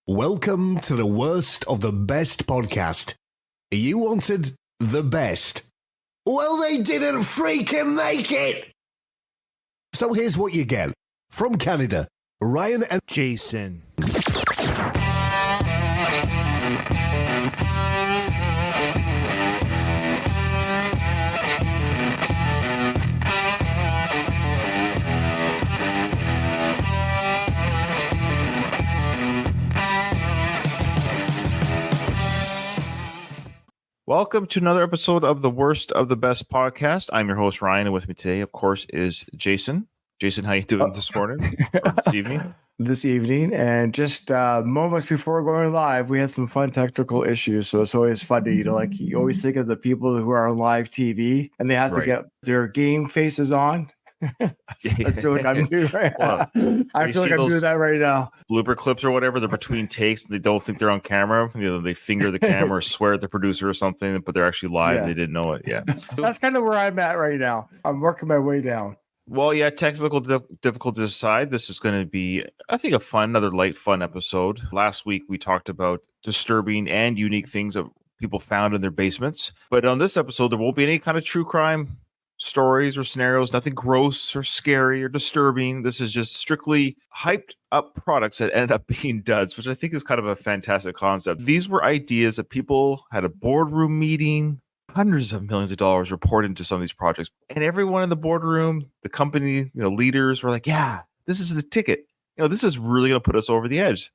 Welcome to the worst of the best podcast. You wanted the best. Well, they didn't freaking make it. So here's what you get. From Canada, Ryan and Jason. Welcome to another episode of the Worst of the Best podcast. I'm your host, Ryan, and with me today, of course, is Jason. Jason, how you doing this morning or this evening? This evening, and just moments before going live, we had some fun technical issues. So it's always fun to, you always think of the people who are on live TV and they have to get their game faces on. I feel like I'm doing I feel like I'm doing that right now. Blooper clips or whatever, they're between takes and they don't think they're on camera. You know, they finger the camera or swear at the producer or something, but they're actually live. They didn't know it. Yeah. That's kind of where I'm at right now. I'm working my way down. Well, yeah, technical difficulties aside, this is going to be, I think, another light, fun episode. Last week, we talked about disturbing and unique things that people found in their basements. But on this episode, there won't be any kind of true crime stories or scenarios, nothing gross or scary or disturbing. This is just strictly hyped up products that ended up being duds, which I think is kind of a fantastic concept. These were ideas that people had a boardroom meeting, hundreds of millions of dollars were poured into some of these projects. And everyone in the boardroom, the company, leaders were like, yeah, this is the ticket. This is really going to put us over the edge.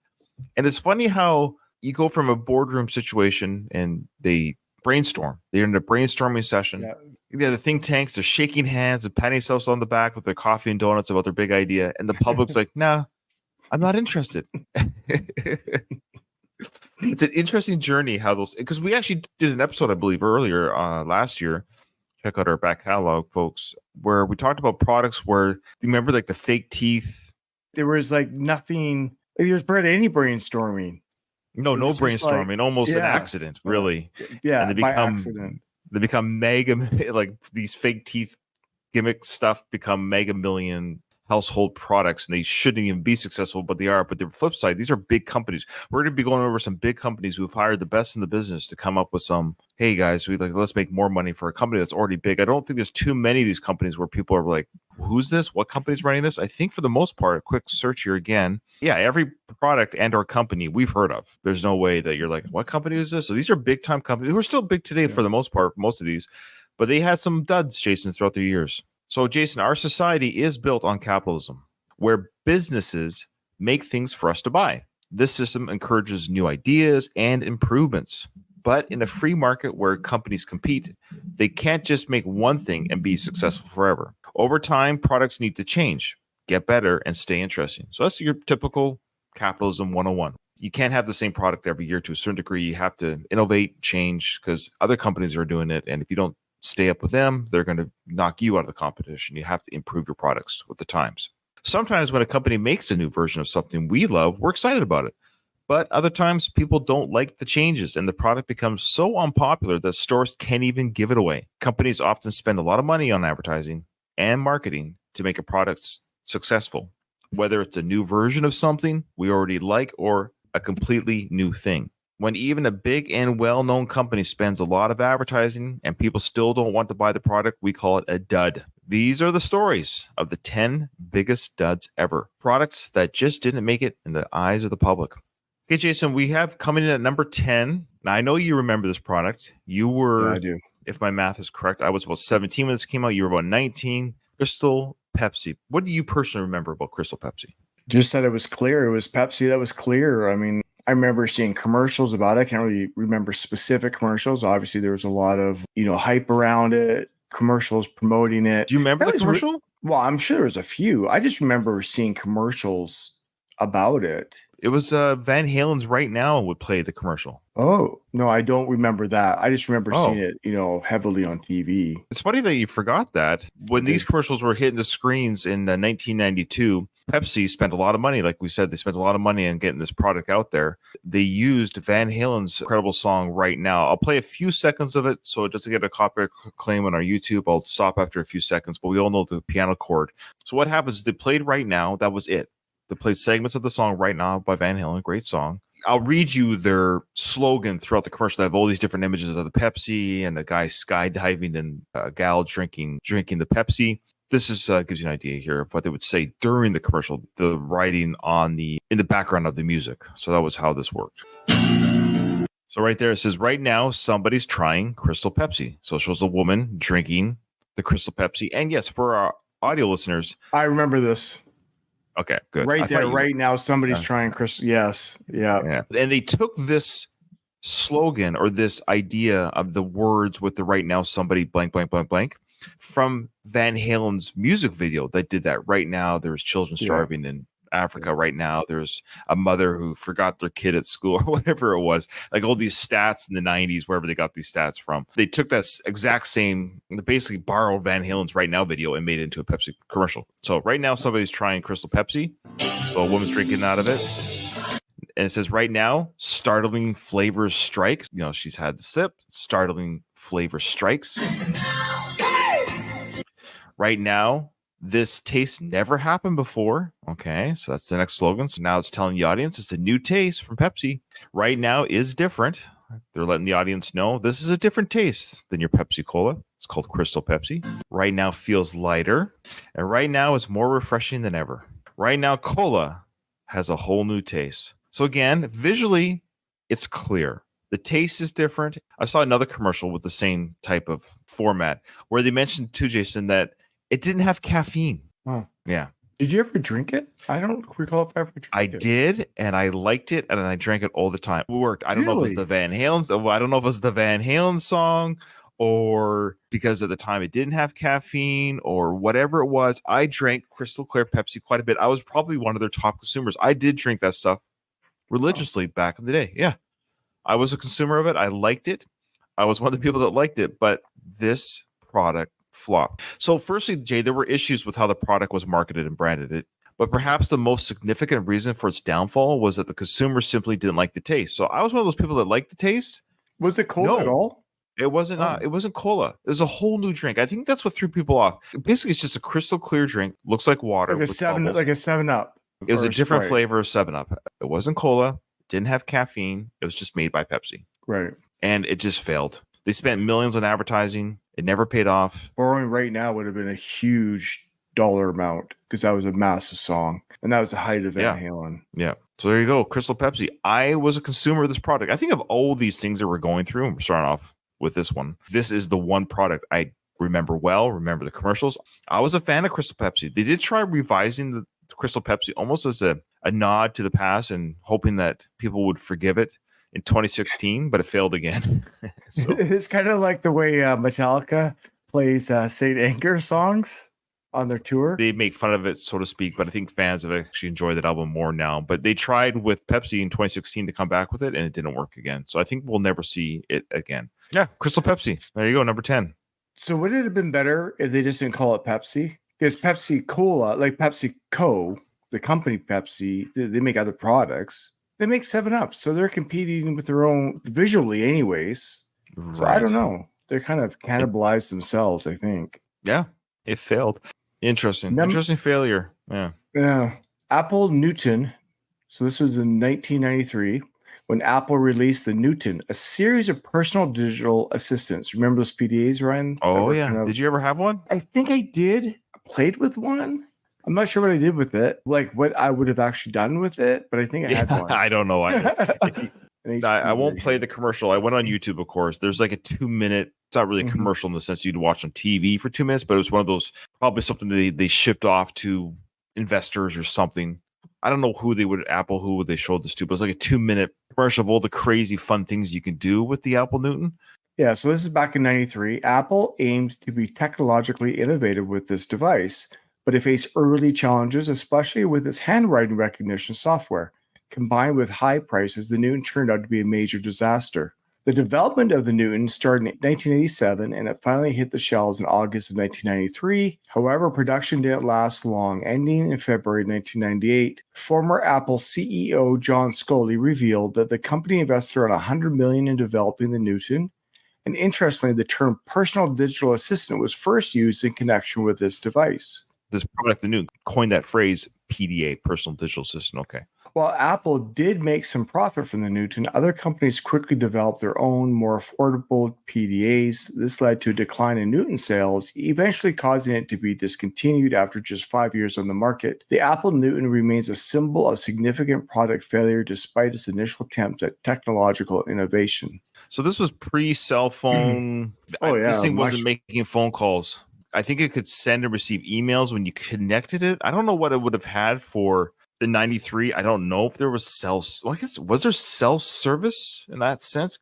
And it's funny how you go from a boardroom situation and they brainstorm. They're in a brainstorming session. Yeah, the think tanks, they're shaking hands and patting themselves on the back with their coffee and donuts about their big idea. And the public's like, nah, I'm not interested. It's an interesting journey how those, because we actually did an episode, I believe, earlier last year. Check out our back catalog, folks, where we talked about products where, you remember like the fake teeth? There was like nothing, there was barely any brainstorming. No brainstorming, almost an accident, really. Yeah, and they become mega, like these fake teeth gimmick stuff become mega million household products, and they shouldn't even be successful, but they are. But the flip side, these are big companies. We're going to be going over some big companies who've hired the best in the business to come up with some, hey guys, let's make more money for a company that's already big. I don't think there's too many of these companies where people are like, who's this? What company's running this? I think for the most part, a quick search here again. Yeah, every product and or company we've heard of. There's no way that you're like, what company is this? So these are big time companies who are still big today for the most part, most of these, but they had some duds, Jason, throughout the years. So, Jason, our society is built on capitalism, where businesses make things for us to buy. This system encourages new ideas and improvements. But in a free market where companies compete, they can't just make one thing and be successful forever. Over time, products need to change, get better, and stay interesting. So that's your typical capitalism 101. You can't have the same product every year to a certain degree. You have to innovate, change, because other companies are doing it. And if you don't stay up with them, they're going to knock you out of the competition. You have to improve your products with the times. Sometimes when a company makes a new version of something we love, we're excited about it. But other times people don't like the changes and the product becomes so unpopular that stores can't even give it away. Companies often spend a lot of money on advertising and marketing to make a product successful, whether it's a new version of something we already like or a completely new thing. When even a big and well-known company spends a lot of advertising and people still don't want to buy the product, we call it a dud. These are the stories of the 10 biggest duds ever. Products that just didn't make it in the eyes of the public. Okay, Jason, we have coming in at number 10. Now, I know you remember this product. You were, yeah, I do. If my math is correct, I was about 17 when this came out. You were about 19. Crystal Pepsi. What do you personally remember about Crystal Pepsi? Just that it was clear. It was Pepsi that was clear. I mean, I remember seeing commercials about it. I can't really remember specific commercials. Obviously, there was a lot of, hype around it, commercials promoting it. Do you remember the commercial? Well, I'm sure there was a few. I just remember seeing commercials about it. It was Van Halen's Right Now would play the commercial. Oh, no, I don't remember that. I just remember seeing it, heavily on TV. It's funny that you forgot that. When these commercials were hitting the screens in 1992, Pepsi spent a lot of money. Like we said, they spent a lot of money on getting this product out there. They used Van Halen's incredible song Right Now. I'll play a few seconds of it so it doesn't get a copyright claim on our YouTube. I'll stop after a few seconds, but we all know the piano chord. So what happens is they played Right Now. That was it. They played segments of the song Right Now by Van Halen. Great song. I'll read you their slogan throughout the commercial. They have all these different images of the Pepsi and the guy skydiving and a gal drinking the Pepsi. This is gives you an idea here of what they would say during the commercial, the writing in the background of the music. So that was how this worked. So right there, it says, right now, somebody's trying Crystal Pepsi. So it shows a woman drinking the Crystal Pepsi. And yes, for our audio listeners. I remember this. Okay, good. Right there, right now, somebody's trying Crystal. Yes. Yeah. And they took this slogan or this idea of the words with the right now, somebody blank, blank, blank, blank from Van Halen's music video that did that. Right now, there's children starving in Africa. Right now, there's a mother who forgot their kid at school or whatever it was. Like all these stats in the 90s, wherever they got these stats from. They took that exact same, basically borrowed Van Halen's Right Now video and made it into a Pepsi commercial. So right now, somebody's trying Crystal Pepsi. So a woman's drinking out of it. And it says, right now, startling flavors strikes. You know, she's had the sip. Startling flavor strikes. Right now, this taste never happened before. Okay, so that's the next slogan. So now it's telling the audience it's a new taste from Pepsi. Right now is different. They're letting the audience know this is a different taste than your Pepsi Cola. It's called Crystal Pepsi. Right now feels lighter. And right now is more refreshing than ever. Right now, Cola has a whole new taste. So again, visually, it's clear. The taste is different. I saw another commercial with the same type of format where they mentioned too, Jason, that it didn't have caffeine. Oh. Yeah. Did you ever drink it? I don't recall if I ever drank it. I did, and I liked it, and I drank it all the time. It worked. I don't know if it was the Van Halen. I don't know if it was the Van Halen song, or because at the time it didn't have caffeine, or whatever it was. I drank Crystal Clear Pepsi quite a bit. I was probably one of their top consumers. I did drink that stuff religiously back in the day. Yeah, I was a consumer of it. I liked it. I was one of the people that liked it, but this product flop. So firstly, Jay, there were issues with how the product was marketed and branded. But perhaps the most significant reason for its downfall was that the consumer simply didn't like the taste. So I was one of those people that liked the taste. Was it cola at all? It wasn't. It wasn't cola. It was a whole new drink. I think that's what threw people off. Basically, it's just a crystal clear drink. Looks like water. Like a 7-Up. It was a different flavor of 7-Up. It wasn't cola. Didn't have caffeine. It was just made by Pepsi. Right. And it just failed. They spent millions on advertising. It never paid off. Borrowing Right Now would have been a huge dollar amount because that was a massive song. And that was the height of Van Halen. Yeah. So there you go. Crystal Pepsi. I was a consumer of this product. I think of all these things that we're going through, and we're starting off with this one. This is the one product I remember the commercials. I was a fan of Crystal Pepsi. They did try revising the Crystal Pepsi almost as a nod to the past and hoping that people would forgive it in 2016, but it failed again. So. It's kind of like the way Metallica plays Saint Anger songs on their tour. They make fun of it, so to speak, but I think fans have actually enjoyed that album more now. But they tried with Pepsi in 2016 to come back with it, and it didn't work again. So I think we'll never see it again. Yeah, Crystal Pepsi. There you go, number 10. So would it have been better if they just didn't call it Pepsi? Because Pepsi Cola, like PepsiCo, the company Pepsi, they make other products. They make 7-Up, so they're competing with their own visually anyways. Right. So I don't know. They're kind of cannibalized themselves, I think. Yeah, it failed. Interesting. Interesting failure. Yeah. Apple Newton. So this was in 1993 when Apple released the Newton, a series of personal digital assistants. Remember those PDAs, Ryan? Oh, yeah. Did you ever have one? I think I did. I played with one. I'm not sure what I did with it, like what I would have actually done with it, but I think I had one. I don't know. I won't play the commercial. I went on YouTube, of course. There's like a 2-minute, it's not really a commercial in the sense you'd watch on TV for 2 minutes, but it was one of those, probably something they shipped off to investors or something. I don't know who they showed this to, but it's like a 2-minute commercial of all the crazy fun things you can do with the Apple Newton. Yeah, so this is back in 93. Apple aimed to be technologically innovative with this device, but it faced early challenges, especially with its handwriting recognition software. Combined with high prices, the Newton turned out to be a major disaster. The development of the Newton started in 1987, and it finally hit the shelves in August of 1993. However, production didn't last long, ending in February 1998. Former Apple CEO John Scully revealed that the company invested around $100 million in developing the Newton. And interestingly, the term personal digital assistant was first used in connection with this device. This product, the Newton, coined that phrase PDA, personal digital assistant. Okay. While Apple did make some profit from the Newton, other companies quickly developed their own, more affordable PDAs. This led to a decline in Newton sales, eventually causing it to be discontinued after just 5 years on the market. The Apple Newton remains a symbol of significant product failure despite its initial attempts at technological innovation. So this was pre-cell phone. This thing wasn't making phone calls. I think it could send and receive emails when you connected it. I don't know what it would have had for the 93. I don't know if there was I guess, was there cell service in that sense?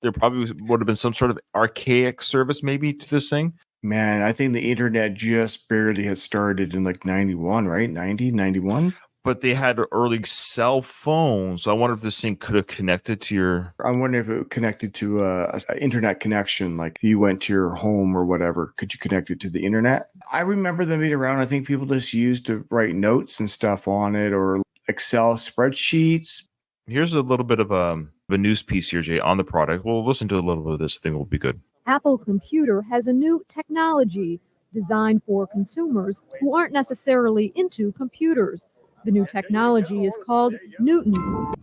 There probably would have been some sort of archaic service maybe to this thing? Man, I think the internet just barely had started in like 91, right? 90, 91? But they had early cell phones. So I wonder if this thing could have connected to your... I'm wondering if it connected to an internet connection. Like if you went to your home or whatever, could you connect it to the internet? I remember them being around. I think people just used to write notes and stuff on it or Excel spreadsheets. Here's a little bit of a news piece here, Jay, on the product. We'll listen to a little bit of this. I think it will be good. Apple Computer has a new technology designed for consumers who aren't necessarily into computers. The new technology is called Newton.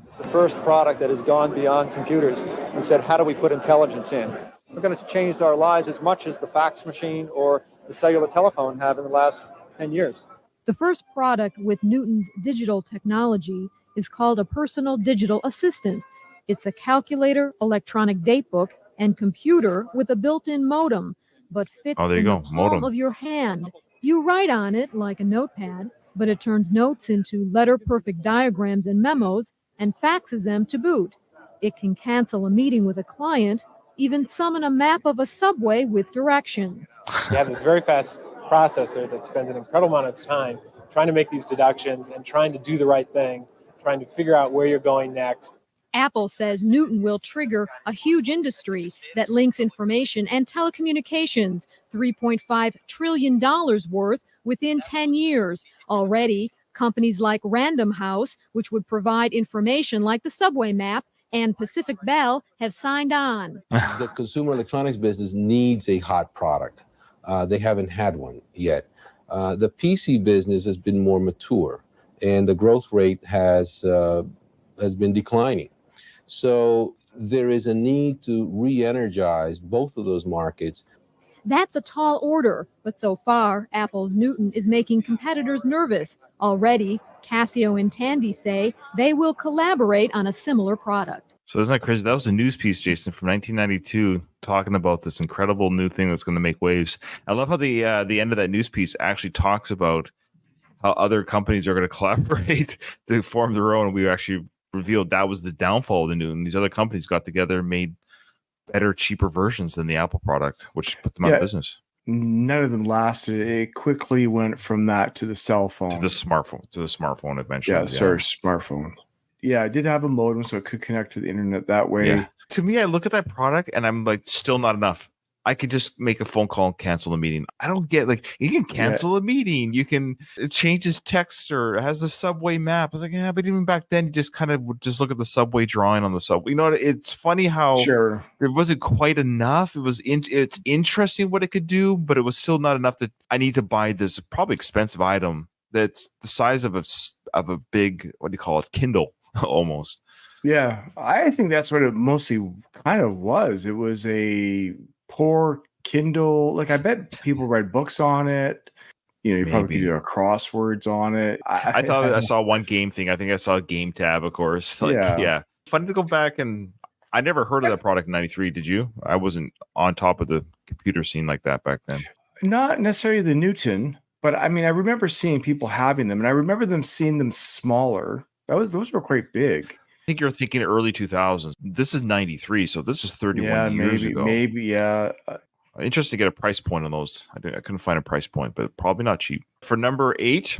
It's the first product that has gone beyond computers and said, how do we put intelligence in? We're going to change our lives as much as the fax machine or the cellular telephone have in the last 10 years. The first product with Newton's digital technology is called a personal digital assistant. It's a calculator, electronic datebook, and computer with a built-in modem, but fits in the palm of your hand. You write on it like a notepad, but it turns notes into letter-perfect diagrams and memos and faxes them to boot. It can cancel a meeting with a client, even summon a map of a subway with directions. You have this very fast processor that spends an incredible amount of time trying to make these deductions and trying to do the right thing, trying to figure out where you're going next. Apple says Newton will trigger a huge industry that links information and telecommunications, $3.5 trillion worth within 10 years. Already, companies like Random House, which would provide information like the subway map, and Pacific Bell have signed on. The consumer electronics business needs a hot product. They haven't had one yet. The PC business has been more mature, and the growth rate has been declining. So there is a need to re-energize both of those markets. That's a tall order, but so far, Apple's Newton is making competitors nervous. Already, Casio and Tandy say they will collaborate on a similar product. So isn't that crazy? That was a news piece, Jason, from 1992, talking about this incredible new thing that's going to make waves. I love how the end of that news piece actually talks about how other companies are going to collaborate to form their own. We actually revealed that was the downfall of the Newton. These other companies got together and made better, cheaper versions than the Apple product, which put them out of business. None of them lasted. It quickly went from that to the cell phone. To the smartphone eventually. Smartphone. Yeah, I did have a modem, so it could connect to the internet that way. Yeah. To me, I look at that product and I'm like, still not enough. I could just make a phone call and cancel a meeting. I don't get, like, you can cancel a meeting. You can, it changes text or it has the subway map. I was like, yeah, but even back then, you just kind of would just look at the subway drawing on the subway. You know, it's funny how there wasn't quite enough. It's interesting what it could do, but it was still not enough that I need to buy this probably expensive item that's the size of a big, what do you call it, Kindle almost. Yeah, I think that's what it mostly kind of was. It was a poor Kindle. Like, I bet people read books on it. You know, you probably could do crosswords on it. I thought I saw one game thing. I think I saw a game tab, of course. Like, yeah. Funny to go back, and I never heard of that product in 93. Did you? I wasn't on top of the computer scene like that back then. Not necessarily the Newton, but I mean, I remember seeing people having them, and I remember them seeing them smaller. Those were quite big. I think you're thinking early 2000s. This is 93, so this is 31 years ago. Maybe. Interesting to get a price point on those. I couldn't find a price point, but probably not cheap. For number 8,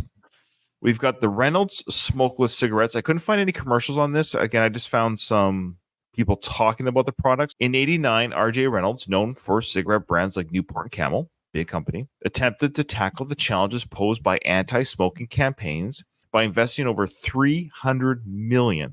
we've got the Reynolds Smokeless Cigarettes. I couldn't find any commercials on this. Again, I just found some people talking about the products. In 89, R.J. Reynolds, known for cigarette brands like Newport and Camel, big company, attempted to tackle the challenges posed by anti-smoking campaigns by investing over $300 million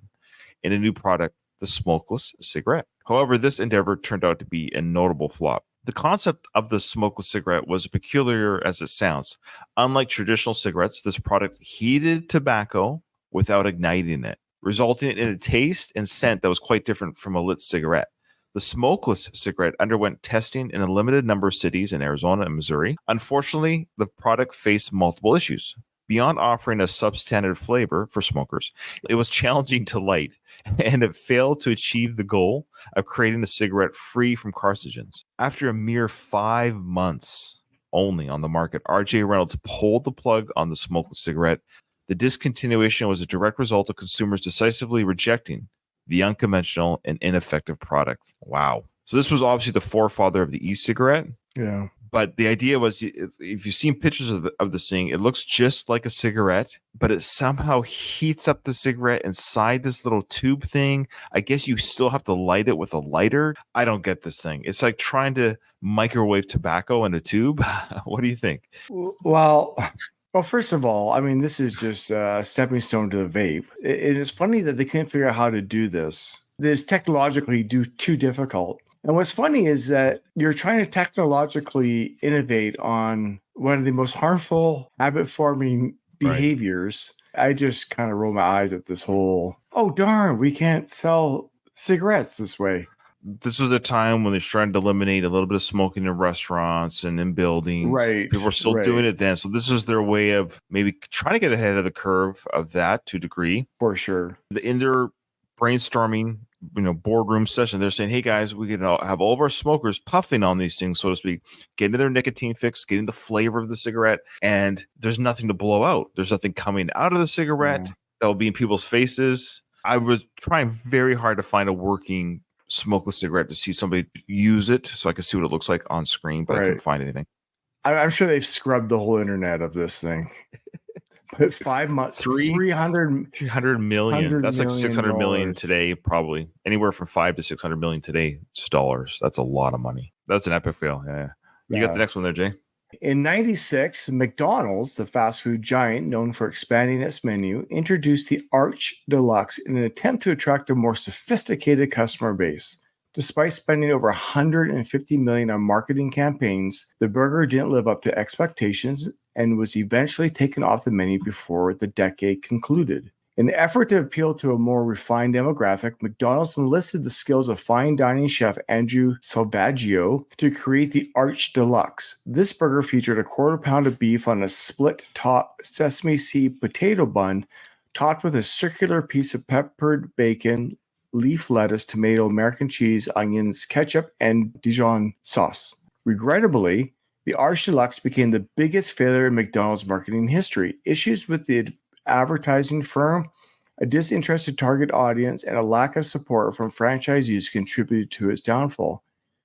in a new product, the Smokeless Cigarette. However, this endeavor turned out to be a notable flop. The concept of the Smokeless Cigarette was peculiar as it sounds. Unlike traditional cigarettes, this product heated tobacco without igniting it, resulting in a taste and scent that was quite different from a lit cigarette. The smokeless cigarette underwent testing in a limited number of cities in Arizona and Missouri. Unfortunately, the product faced multiple issues. Beyond offering a substandard flavor for smokers, it was challenging to light, and it failed to achieve the goal of creating a cigarette free from carcinogens. After a mere 5 months only on the market, R.J. Reynolds pulled the plug on the smokeless cigarette. The discontinuation was a direct result of consumers decisively rejecting the unconventional and ineffective product. Wow. So this was obviously the forefather of the e-cigarette. Yeah. But the idea was, if you've seen pictures of this thing, it looks just like a cigarette, but it somehow heats up the cigarette inside this little tube thing. I guess you still have to light it with a lighter. I don't get this thing. It's like trying to microwave tobacco in a tube. What do you think? Well, first of all, I mean, this is just a stepping stone to the vape. It is funny that they couldn't figure out how to do this. This technologically too difficult. And what's funny is that you're trying to technologically innovate on one of the most harmful habit-forming behaviors. Right. I just kind of roll my eyes at this whole, oh, darn, we can't sell cigarettes this way. This was a time when they're trying to eliminate a little bit of smoking in restaurants and in buildings. Right. People were still doing it then. So this is their way of maybe trying to get ahead of the curve of that to a degree. For sure. In their brainstorming, boardroom session, they're saying, hey guys, we can have all of our smokers puffing on these things, so to speak, getting their nicotine fix, getting the flavor of the cigarette, and there's nothing to blow out. There's nothing coming out of the cigarette that will be in people's faces. I was trying very hard to find a working smokeless cigarette to see somebody use it so I could see what it looks like on screen, but I couldn't find anything. I'm sure they've scrubbed the whole internet of this thing. But 5 months, 300 million. That's like 600 million today, probably anywhere from 5 to 600 million today. It's dollars. That's a lot of money. That's an epic fail. Yeah. You got the next one there, Jay. In 96, McDonald's, the fast food giant known for expanding its menu, introduced the Arch Deluxe in an attempt to attract a more sophisticated customer base. Despite spending over $150 million on marketing campaigns, the burger didn't live up to expectations and was eventually taken off the menu before the decade concluded. In the effort to appeal to a more refined demographic, McDonald's enlisted the skills of fine dining chef Andrew Salvaggio to create the Arch Deluxe. This burger featured a quarter pound of beef on a split-top sesame seed potato bun, topped with a circular piece of peppered bacon, leaf lettuce, tomato, American cheese, onions, ketchup, and Dijon sauce. Regrettably, the Arch Deluxe became the biggest failure in McDonald's marketing history. Issues with the advertising firm, a disinterested target audience, and a lack of support from franchisees contributed to its downfall.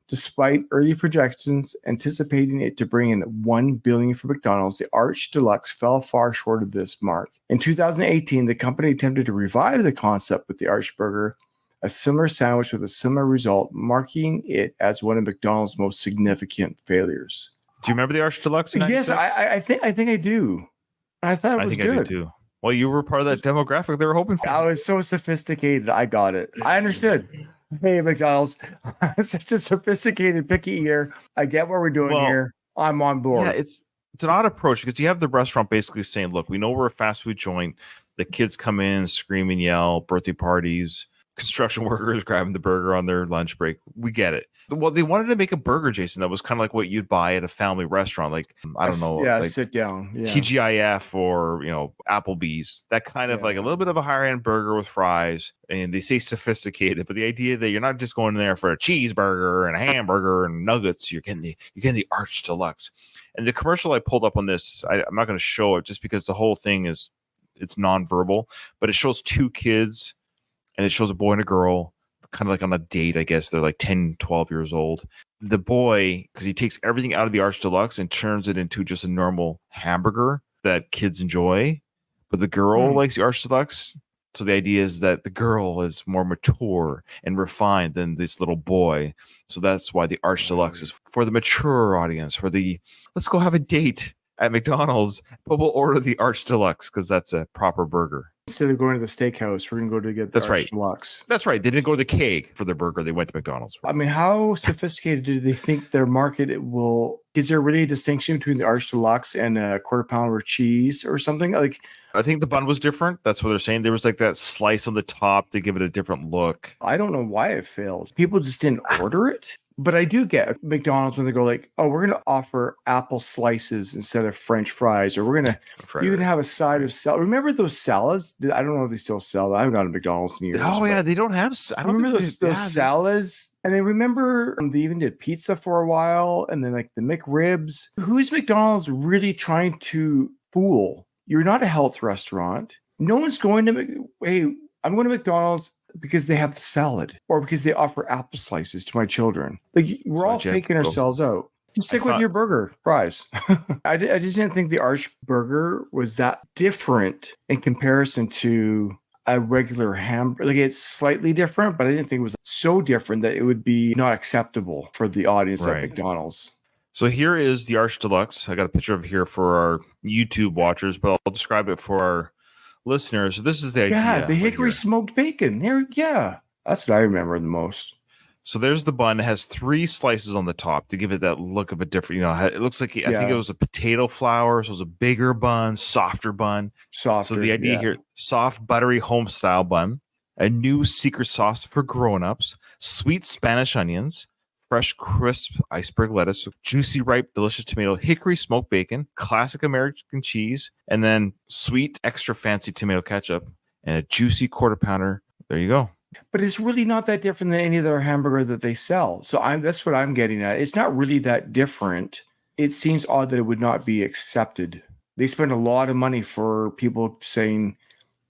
Despite early projections anticipating it to bring in $1 billion for McDonald's, the Arch Deluxe fell far short of this mark. In 2018, the company attempted to revive the concept with the Arch Burger, a similar sandwich with a similar result, marking it as one of McDonald's most significant failures. Do you remember the Arch Deluxe? Yes, I think I do. I thought it was good. I do too. Well, you were part of that demographic they were hoping for. I was so sophisticated. I got it. I understood. Hey, McDonald's, I'm such a sophisticated picky eater. I get what we're doing here. I'm on board. Yeah, it's an odd approach because you have the restaurant basically saying, look, we know we're a fast food joint. The kids come in, scream and yell, birthday parties, construction workers grabbing the burger on their lunch break. We get it. Well, they wanted to make a burger, Jason, that was kind of like what you'd buy at a family restaurant. Like, I don't know. Yeah, like sit down. Yeah. TGIF or, Applebee's. That kind of like a little bit of a higher end burger with fries. And they say sophisticated, but the idea that you're not just going there for a cheeseburger and a hamburger and nuggets. You're getting the Arch Deluxe. And the commercial I pulled up on this, I'm not going to show it just because the whole thing it's nonverbal, but it shows two kids and it shows a boy and a girl kind of like on a date. I guess they're like 10, 12 years old. The boy, because he takes everything out of the Arch Deluxe and turns it into just a normal hamburger that kids enjoy. But the girl likes the Arch Deluxe. So the idea is that the girl is more mature and refined than this little boy. So that's why the Arch Deluxe is for the mature audience, for the let's go have a date at McDonald's, but we'll order the Arch Deluxe because that's a proper burger. Instead of going to the steakhouse, we're going to go to get the Arch Deluxe. That's right. They didn't go to the keg for their burger. They went to McDonald's. I mean, how sophisticated do they think their market will? Is there really a distinction between the Arch Deluxe and a quarter pounder of cheese or something? Like, I think the bun was different. That's what they're saying. There was like that slice on the top to give it a different look. I don't know why it failed. People just didn't order it. But I do get McDonald's when they go like, oh, we're going to offer apple slices instead of French fries, or we're going to, you can have a side of salad. Remember those salads? I don't know if they still sell that. I haven't gone to McDonald's in years. Oh, yeah. They don't have, I don't remember those salads. And then remember they even did pizza for a while. And then like the McRibs. Who is McDonald's really trying to fool? You're not a health restaurant. No one's going to, hey, I'm going to McDonald's because they have the salad or because they offer apple slices to my children. Like we're all faking ourselves out. Just stick with your burger fries. I just didn't think the Arch burger was that different in comparison to a regular hamburger. Like it's slightly different, but I didn't think it was so different that it would be not acceptable for the audience at McDonald's. So here is the Arch Deluxe. I got a picture of it here for our YouTube watchers, but I'll describe it for our listeners. So this is the idea. Yeah, the hickory smoked bacon. That's what I remember the most. So there's the bun. It has 3 slices on the top to give it that look of a different, it looks like, I think it was a potato flour. So it was a bigger bun, softer bun. So the idea here, soft, buttery, home style bun, a new secret sauce for grown-ups, sweet Spanish onions, fresh, crisp iceberg lettuce, juicy, ripe, delicious tomato, hickory smoked bacon, classic American cheese, and then sweet, extra fancy tomato ketchup, and a juicy quarter pounder. There you go. But it's really not that different than any other hamburger that they sell. So that's what I'm getting at. It's not really that different. It seems odd that it would not be accepted. They spend a lot of money for people saying,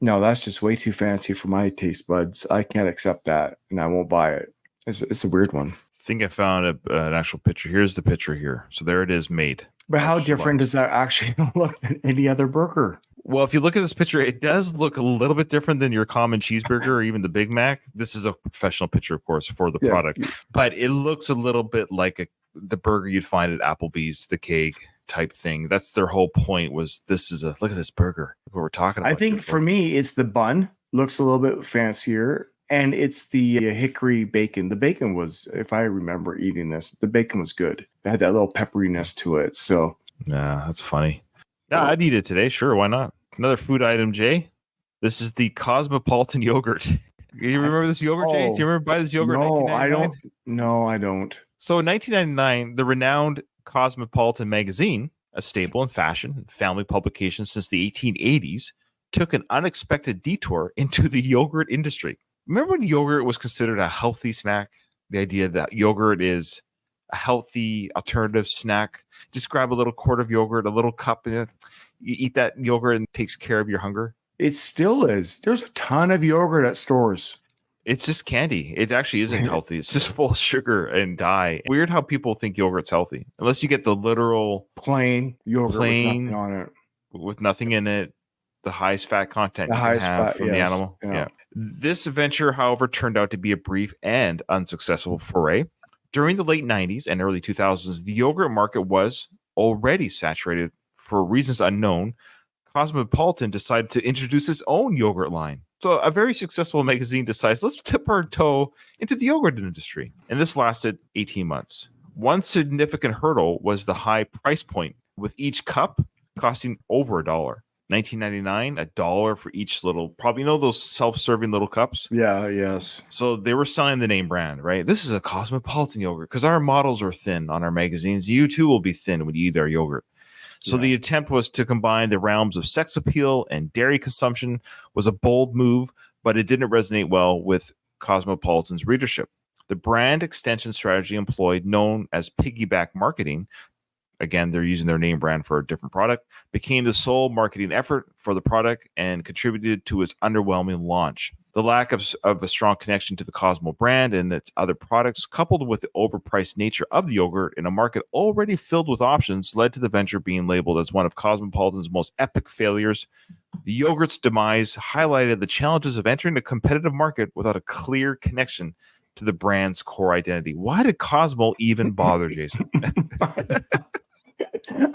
no, that's just way too fancy for my taste buds. I can't accept that, and I won't buy it. It's a weird one. I think I found an actual picture. Here's the picture here. So there it is, made. But how different does that actually look than any other burger? Well, if you look at this picture, it does look a little bit different than your common cheeseburger or even the Big Mac. This is a professional picture, of course, for the product. But it looks a little bit like the burger you'd find at Applebee's, the keg type thing. That's their whole point was look at this burger. What we're talking about. I think for me, it's the bun. Looks a little bit fancier. And it's the hickory bacon. The bacon was, if I remember eating this, the bacon was good. It had that little pepperiness to it. So, yeah, that's funny. Yeah, I'd eat it today. Sure, why not? Another food item, Jay. This is the Cosmopolitan yogurt. You remember this yogurt, Jay? Do you remember buying this yogurt? No, I don't. No, I don't. So in 1999, the renowned Cosmopolitan magazine, a staple in fashion and family publication since the 1880s, took an unexpected detour into the yogurt industry. Remember when yogurt was considered a healthy snack? The idea that yogurt is a healthy alternative snack. Just grab a little quart of yogurt, a little cup, and you eat that yogurt and it takes care of your hunger. It still is. There's a ton of yogurt at stores. It's just candy. It actually isn't healthy. It's just full of sugar and dye. Weird how people think yogurt's healthy. Unless you get the literal plain yogurt with nothing on it. With nothing in it. The highest fat content from the animal. Yeah. This venture, however, turned out to be a brief and unsuccessful foray. During the late 90s and early 2000s, the yogurt market was already saturated for reasons unknown. Cosmopolitan decided to introduce its own yogurt line. So a very successful magazine decides, let's dip our toe into the yogurt industry. And this lasted 18 months. One significant hurdle was the high price point, with each cup costing over $1. $19.99, $1 for each little, probably those self-serving little cups. Yeah, yes. So they were selling the name brand, right? This is a Cosmopolitan yogurt because our models are thin on our magazines. You too will be thin when you eat our yogurt. So the attempt was to combine the realms of sex appeal and dairy consumption. Was a bold move, but it didn't resonate well with Cosmopolitan's readership. The brand extension strategy employed, known as piggyback marketing, again, they're using their name brand for a different product, became the sole marketing effort for the product and contributed to its underwhelming launch. The lack of a strong connection to the Cosmo brand and its other products, coupled with the overpriced nature of the yogurt in a market already filled with options, led to the venture being labeled as one of Cosmopolitan's most epic failures. The yogurt's demise highlighted the challenges of entering a competitive market without a clear connection to the brand's core identity. Why did Cosmo even bother, Jason?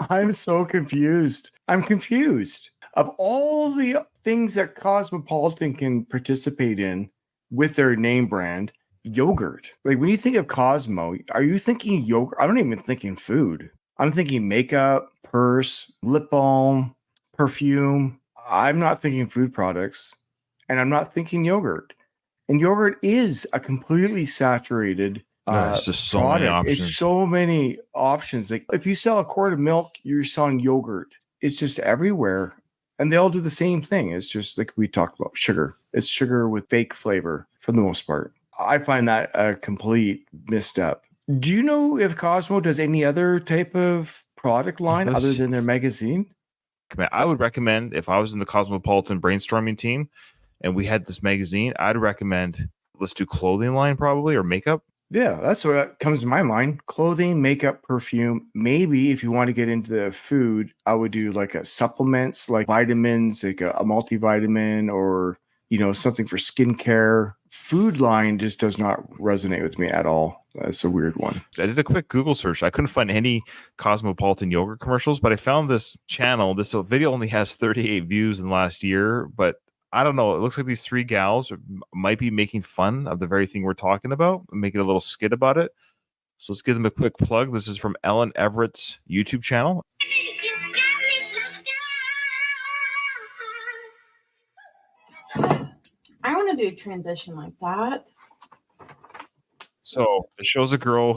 I'm so confused. I'm confused. Of all the things that Cosmopolitan can participate in with their name brand, yogurt. Like when you think of Cosmo, are you thinking yogurt? I'm not even thinking food. I'm thinking makeup, purse, lip balm, perfume. I'm not thinking food products, and I'm not thinking yogurt. And yogurt is a completely saturated There's just so many product. options. It's so many options. Like if you sell a quart of milk, you're selling yogurt. It's just everywhere. And they all do the same thing. It's just like we talked about sugar. It's sugar with fake flavor for the most part. I find that a complete misstep. Do you know if Cosmo does any other type of product line other than their magazine? I would recommend, if I was in the Cosmopolitan brainstorming team and we had this magazine, I'd recommend let's do clothing line probably, or makeup. Yeah, that's what comes to my mind. Clothing, makeup, perfume. Maybe if you want to get into the food, I would do like a supplements, like vitamins, like a multivitamin, or something for skincare. Food line just does not resonate with me at all. That's a weird one. I did a quick Google search. I couldn't find any Cosmopolitan yogurt commercials, but I found this channel. This video only has 38 views in the last year, but I don't know. It looks like these three gals might be making fun of the very thing we're talking about, making a little skit about it. So let's give them a quick plug. This is from Ellen Everett's YouTube channel. I want to do a transition like that. So it shows a girl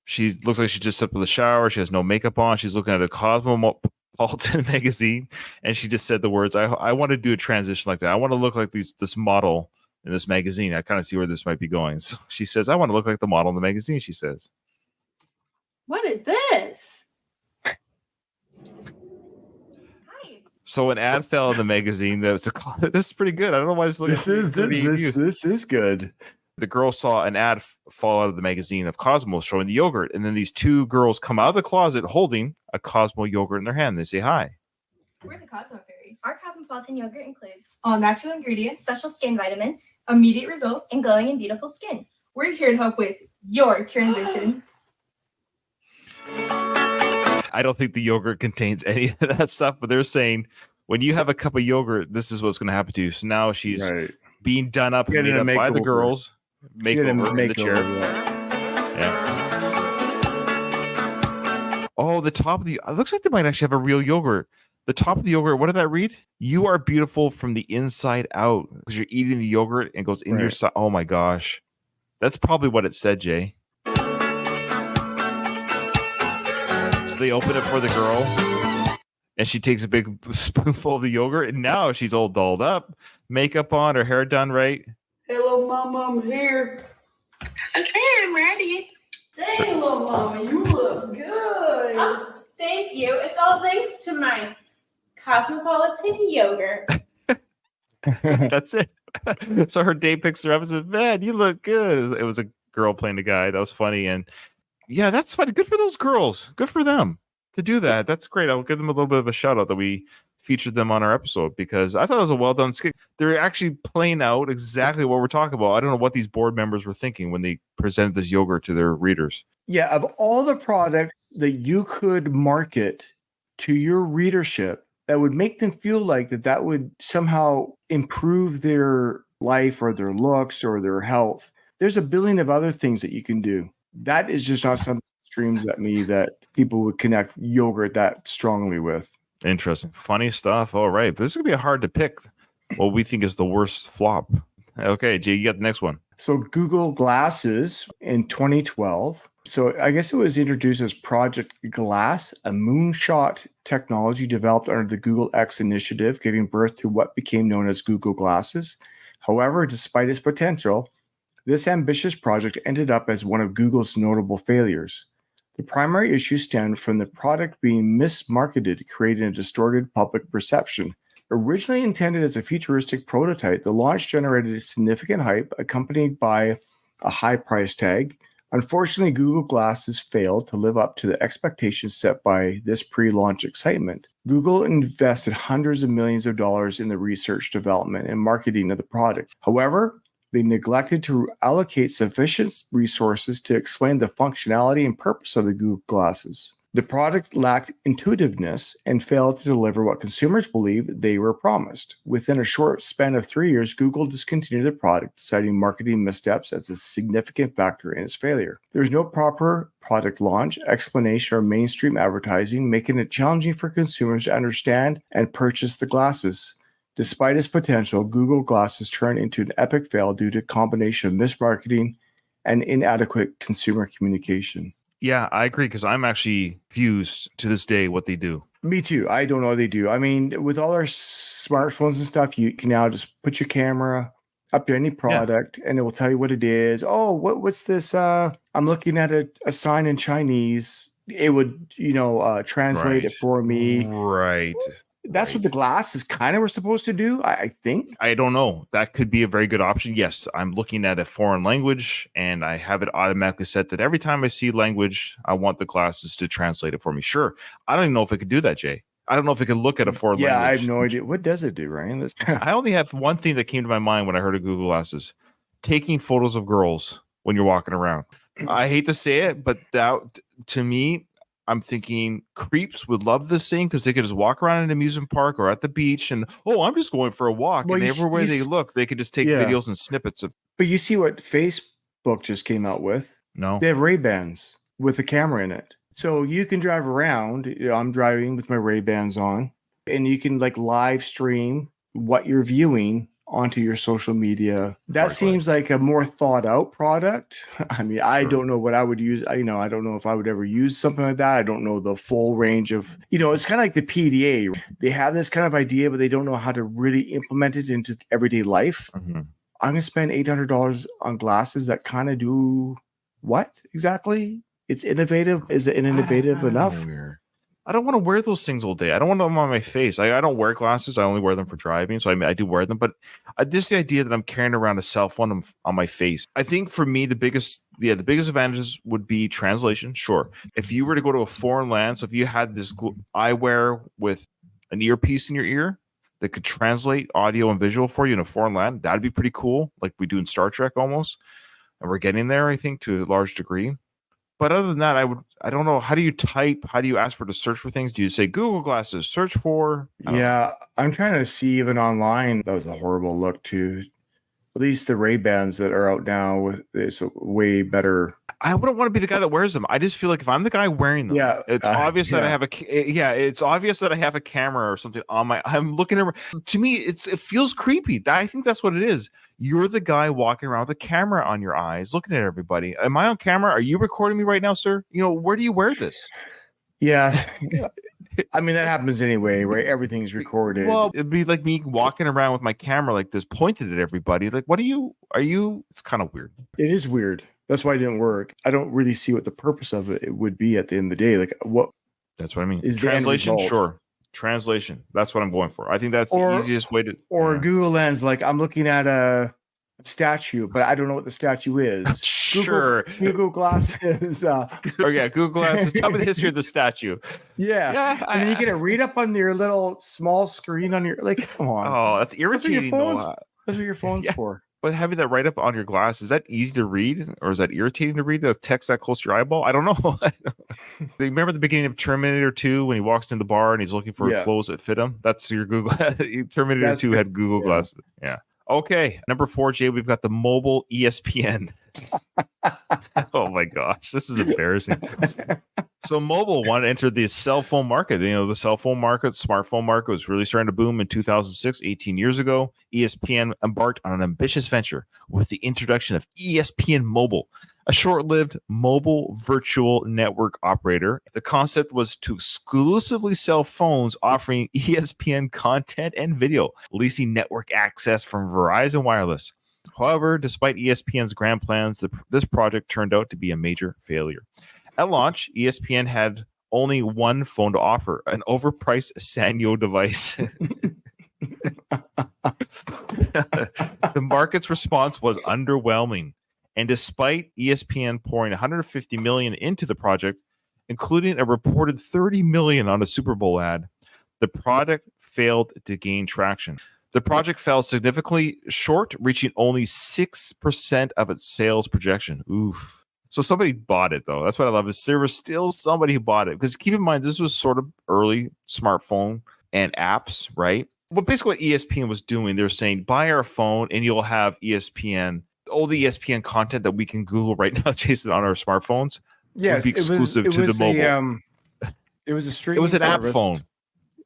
she looks like she just stepped with a shower. She has no makeup on. She's looking at a Cosmopolitan magazine, and she just said the words, I want to do a transition like that. I want to look like this model in this magazine. I kind of see where this might be going. So she says, I want to look like the model in the magazine, she says. What is this? So an ad fell in the magazine. This is pretty good. I don't know why this is good. The girl saw an ad fall out of the magazine of Cosmo showing the yogurt, and then these two girls come out of the closet holding a Cosmo yogurt in their hand. They say hi. We're the Cosmo Fairies. Our Cosmopolitan yogurt includes all natural ingredients, special skin vitamins, immediate results, and glowing and beautiful skin. We're here to help with your transition. I don't think the yogurt contains any of that stuff, but they're saying when you have a cup of yogurt, this is what's going to happen to you. So now she's being done up and made up by the girls. Makeover in the chair. Yeah. Oh, the top of it looks like they might actually have a real yogurt. The top of the yogurt, what did that read? You are beautiful from the inside out, because you're eating the yogurt and it goes in your side. Oh my gosh. That's probably what it said, Jay. So they open it for the girl, and she takes a big spoonful of the yogurt, and now she's all dolled up, makeup on, her hair done right. Hello, Mama, I'm here. Okay, I'm ready. Dang, little Mama, you look good. Oh, thank you. It's all thanks to my Cosmopolitan yogurt. That's it. So her date picks her up and says, man, you look good. It was a girl playing a guy. That was funny. And yeah, that's funny. Good for those girls. Good for them to do that. That's great. I'll give them a little bit of a shout out that we featured them on our episode, because I thought it was a well done skit. They're actually playing out exactly what we're talking about. I don't know what these board members were thinking when they presented this yogurt to their readers. Yeah, of all the products that you could market to your readership that would make them feel like that would somehow improve their life or their looks or their health, there's a billion of other things that you can do. That is just not something that screams at me that people would connect yogurt that strongly with. Interesting. Funny stuff. All right. But this is going to be hard to pick what we think is the worst flop. Okay, Jay, you got the next one. So Google Glasses in 2012. So I guess it was introduced as Project Glass, a moonshot technology developed under the Google X initiative, giving birth to what became known as Google Glasses. However, despite its potential, this ambitious project ended up as one of Google's notable failures. The primary issue stemmed from the product being mismarketed, creating a distorted public perception. Originally intended as a futuristic prototype, the launch generated significant hype, accompanied by a high price tag. Unfortunately, Google Glasses failed to live up to the expectations set by this pre-launch excitement. Google invested hundreds of millions of dollars in the research, development, and marketing of the product. However, they neglected to allocate sufficient resources to explain the functionality and purpose of the Google Glasses. The product lacked intuitiveness and failed to deliver what consumers believed they were promised. Within a short span of 3 years, Google discontinued the product, citing marketing missteps as a significant factor in its failure. There was no proper product launch, explanation, or mainstream advertising, making it challenging for consumers to understand and purchase the glasses. Despite its potential, Google Glasses turned into an epic fail due to a combination of mismarketing and inadequate consumer communication. Yeah, I agree because I'm actually confused to this day what they do. Me too. I don't know what they do. I mean, with all our smartphones and stuff, you can now just put your camera up to any product and it will tell you what it is. Oh, what's this? I'm looking at a sign in Chinese. It would, translate it for me. Right. That's what the glasses kind of were supposed to do, I think. I don't know. That could be a very good option. Yes, I'm looking at a foreign language and I have it automatically set that every time I see language, I want the glasses to translate it for me. Sure. I don't even know if it could do that, Jay. I don't know if it could look at a foreign language. Yeah, I have no idea. What does it do, Ryan? I only have one thing that came to my mind when I heard of Google Glasses. Taking photos of girls when you're walking around. I hate to say it, but that, to me, I'm thinking creeps would love this thing because they could just walk around in an amusement park or at the beach and, I'm just going for a walk. Well, and everywhere they look, they could just take videos and snippets of. But you see what Facebook just came out with? No. They have Ray-Bans with a camera in it. So you can drive around. I'm driving with my Ray-Bans on, and you can live stream what you're viewing onto your social media. That seems like a more thought out product. I mean, I don't know what I would use. I don't know if I would ever use something like that. I don't know the full range of, it's kind of like the PDA. They have this kind of idea, but they don't know how to really implement it into everyday life. Mm-hmm. I'm going to spend $800 on glasses that kind of do what exactly? It's innovative. Is it innovative enough? I don't want to wear those things all day. I don't want them on my face. I don't wear glasses. I only wear them for driving. So I do wear them. But this the idea that I'm carrying around a cell phone on my face. I think for me, the biggest advantages would be translation. Sure. If you were to go to a foreign land, so if you had this eyewear with an earpiece in your ear that could translate audio and visual for you in a foreign land, that'd be pretty cool. Like we do in Star Trek almost. And we're getting there, I think, to a large degree. But other than that, I don't know. How do you type? How do you ask for to search for things? Do you say Google Glasses, search for? I'm trying to see even online. That was a horrible look too. At least the Ray-Bans that are out now, it's a way better. I wouldn't want to be the guy that wears them. I just feel like if I'm the guy wearing them, it's obvious that I have it's obvious that I have a camera or something on my. I'm looking at. To me, it feels creepy. I think that's what it is. You're the guy walking around with a camera on your eyes, looking at everybody. Am I on camera? Are you recording me right now, sir? Where do you wear this? Yeah. I mean, that happens anyway, right? Everything's recorded. Well, it'd be like me walking around with my camera like this, pointed at everybody. Like, what are you? It's kind of weird. It is weird. That's why it didn't work. I don't really see what the purpose of it would be at the end of the day. Like, what? That's what I mean. Is translation? Sure. Translation. That's what I'm going for. I think that's the easiest way to. Or Google Lens, like I'm looking at a statue, but I don't know what the statue is. Sure. Google Glasses. Google Glasses. Tell me the history of the statue. Yeah. And then you get it read up on your little small screen on your, come on. Oh, that's irritating. That's what your phone's for. But having that right up on your glass, is that easy to read or is that irritating to read? The text that close to your eyeball? I don't know. Remember the beginning of Terminator 2 when he walks into the bar and he's looking for clothes that fit him? That's your Google. Terminator 2 had Google Glasses. Yeah. Okay. Number 4, Jay, we've got the mobile ESPN. Oh my gosh. This is embarrassing. So mobile wanted to enter the cell phone market. The cell phone market, smartphone market was really starting to boom in 2006, 18 years ago. ESPN embarked on an ambitious venture with the introduction of ESPN Mobile, a short-lived mobile virtual network operator. The concept was to exclusively sell phones offering ESPN content and video, leasing network access from Verizon Wireless. However, despite ESPN's grand plans, this project turned out to be a major failure. At launch, ESPN had only one phone to offer, an overpriced Sanyo device. The market's response was underwhelming. And despite ESPN pouring $150 million into the project, including a reported $30 million on a Super Bowl ad, the product failed to gain traction. The project fell significantly short, reaching only 6% of its sales projection. Oof. So somebody bought it though. That's what I love is there was still somebody who bought it. Because keep in mind, this was sort of early smartphone and apps, right? Well, basically what ESPN was doing, they're saying buy our phone and you'll have ESPN, all the ESPN content that we can Google right now, Jason, on our smartphones. Yes, would be exclusive to the mobile. It was a streaming. It was an service. app phone.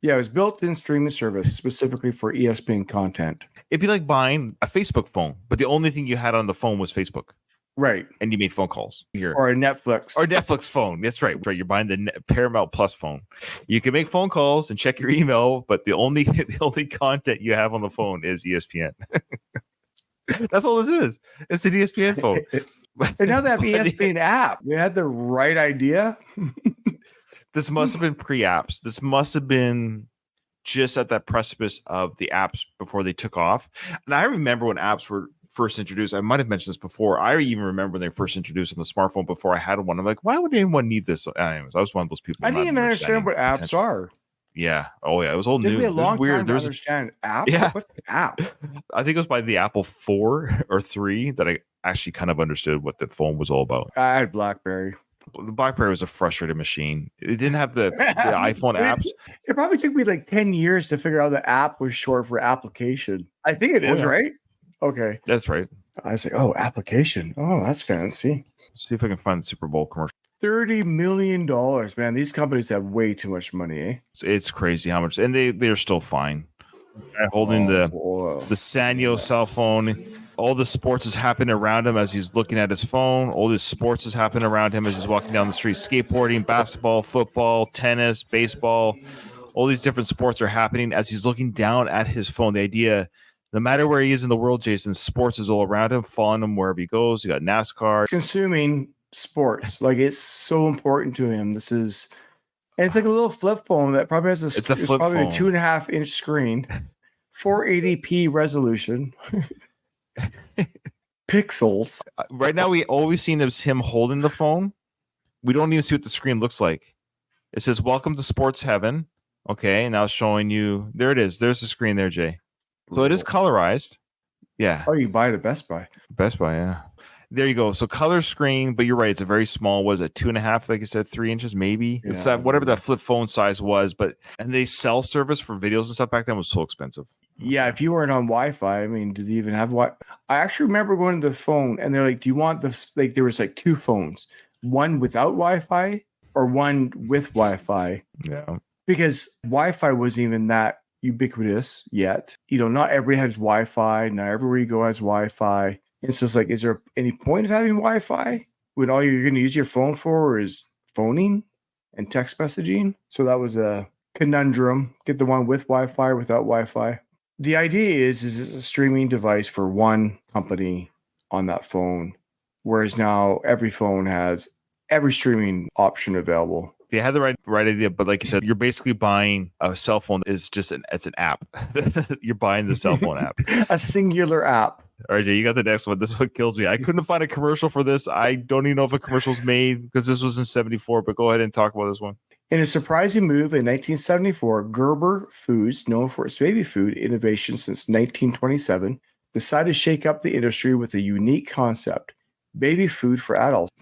Yeah, it was built-in streaming service specifically for ESPN content. It'd be like buying a Facebook phone, but the only thing you had on the phone was Facebook. Right. And you made phone calls. Or a Netflix. Or Netflix phone. That's right. Right. You're buying the Paramount Plus phone. You can make phone calls and check your email, but the only content you have on the phone is ESPN. That's all this is. It's an ESPN phone. And now they have ESPN app. They had the right idea. This must have been pre-apps. This must have been just at that precipice of the apps before they took off. And I remember when apps were first introduced. I might have mentioned this before. I even remember when they first introduced on the smartphone before I had one. I'm like, why would anyone need this? Anyways, I was one of those people. I didn't even understand what apps are. Yeah. Oh, yeah. It was all new. It took me a long weird. time to understand app. Yeah. What's an app? I think it was by the Apple 4 or 3 that I actually kind of understood what the phone was all about. I had BlackBerry. The BlackBerry was a frustrated machine. It didn't have the iPhone apps. It probably took me like 10 years to figure out the app was short for application. I think it is, right? Okay. That's right. I say, oh, application. Oh, that's fancy. See if I can find the Super Bowl commercial. $30 million, man. These companies have way too much money, eh? It's crazy how much, and they're still fine. Holding the Sanyo cell phone. All the sports is happening around him as he's looking at his phone. All this sports is happening around him as he's walking down the street. Skateboarding, basketball, football, tennis, baseball. All these different sports are happening as he's looking down at his phone. The idea, no matter where he is in the world, Jason, sports is all around him, following him wherever he goes. You got NASCAR. Consuming sports. Like, it's so important to him. This is, and it's like a little flip phone that probably has it's a flip probably phone. A 2.5-inch screen, 480p resolution. Pixels. Right now, we always seen is him holding the phone. We don't even see what the screen looks like. It says, "Welcome to Sports Heaven." Okay, now it's showing you. There it is. There's the screen there, Jay. So it is colorized. Yeah. Oh, you buy it at Best Buy. Best Buy, yeah. There you go. So color screen, but you're right. It's a very small. Was it 2.5? Like you said, 3 inches, maybe. Yeah. It's that whatever that flip phone size was. And they sell service for videos and stuff back then was so expensive. Yeah, if you weren't on Wi-Fi, I mean, did they even have Wi? I actually remember going to the phone, and they're like, "Do you want this?" Like, there was like 2 phones, one without Wi-Fi or one with Wi-Fi. Yeah, because Wi-Fi wasn't even that ubiquitous yet. You know, not everybody has Wi-Fi. Not everywhere you go has Wi-Fi. It's just like, is there any point of having Wi-Fi when all you're going to use your phone for is phoning and text messaging? So that was a conundrum. Get the one with Wi-Fi or without Wi-Fi. The idea is it's a streaming device for one company on that phone, whereas now every phone has every streaming option available. They had the right idea, but like you said, you're basically buying a cell phone. It's an app. You're buying the cell phone app, a singular app. All right, Jay, you got the next one. This is what kills me. I couldn't find a commercial for this. I don't even know if a commercial's made because this was in '74. But go ahead and talk about this one. In a surprising move in 1974, Gerber Foods, known for its baby food innovation since 1927, decided to shake up the industry with a unique concept: baby food for adults.